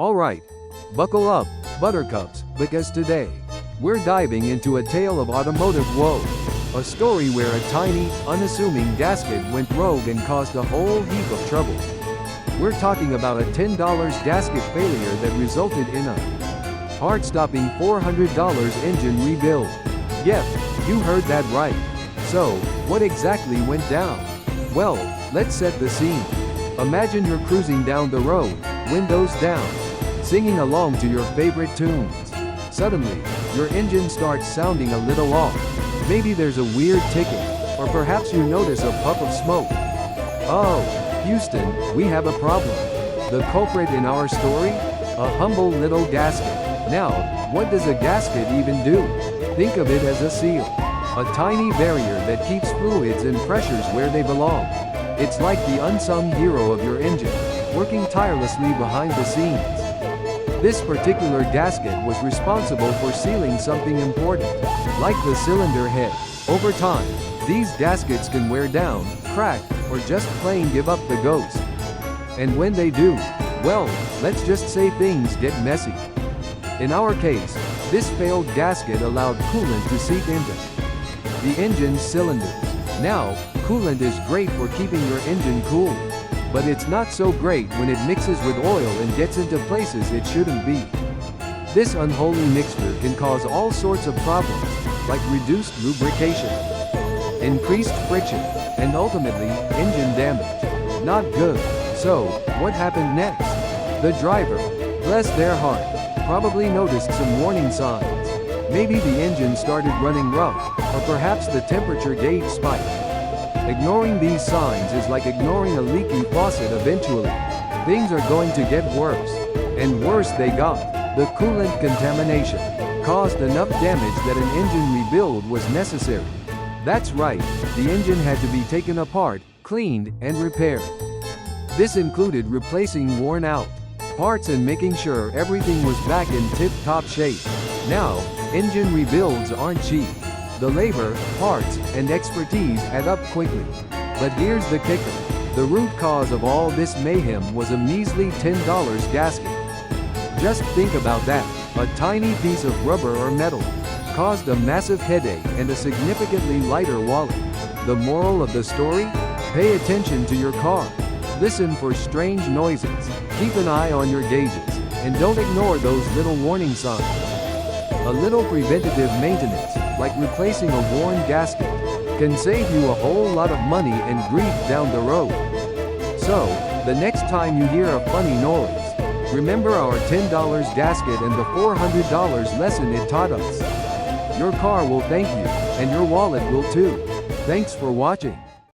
Alright, buckle up, buttercups, because today, we're diving into a tale of automotive woe. A story where a tiny, unassuming gasket went rogue and caused a whole heap of trouble. We're talking about a $10 gasket failure that resulted in a heart-stopping $400 engine rebuild. Yep, you heard that right. So, what exactly went down? Well, let's set the scene. Imagine you're cruising down the road, windows down, singing along to your favorite tunes. Suddenly, your engine starts sounding a little off. Maybe there's a weird ticking, or perhaps you notice a puff of smoke. Oh, Houston, we have a problem. The culprit in our story? A humble little gasket. Now, what does a gasket even do? Think of it as a seal. A tiny barrier that keeps fluids and pressures where they belong. It's like the unsung hero of your engine, working tirelessly behind the scenes. This particular gasket was responsible for sealing something important, like the cylinder head. Over time, these gaskets can wear down, crack, or just plain give up the ghost. And when they do, well, let's just say things get messy. In our case, this failed gasket allowed coolant to seep into the engine's cylinders. Now, coolant is great for keeping your engine cool. But it's not so great when it mixes with oil and gets into places it shouldn't be. This unholy mixture can cause all sorts of problems, like reduced lubrication, increased friction, and ultimately, engine damage. Not good. So, what happened next? The driver, bless their heart, probably noticed some warning signs. Maybe the engine started running rough, or perhaps the temperature gauge spiked. Ignoring these signs is like ignoring a leaky faucet. Eventually, things are going to get worse. And worse they got. The coolant contamination caused enough damage that an engine rebuild was necessary. That's right, the engine had to be taken apart, cleaned, and repaired. This included replacing worn-out parts and making sure everything was back in tip-top shape. Now, engine rebuilds aren't cheap. The labor, parts, and expertise add up quickly. But here's the kicker. The root cause of all this mayhem was a measly $10 gasket. Just think about that. A tiny piece of rubber or metal caused a massive headache and a significantly lighter wallet. The moral of the story? Pay attention to your car. Listen for strange noises. Keep an eye on your gauges. And don't ignore those little warning signs. A little preventative maintenance, like replacing a worn gasket, can save you a whole lot of money and grief down the road. So, the next time you hear a funny noise, remember our $10 gasket and the $400 lesson it taught us. Your car will thank you, and your wallet will too. Thanks for watching.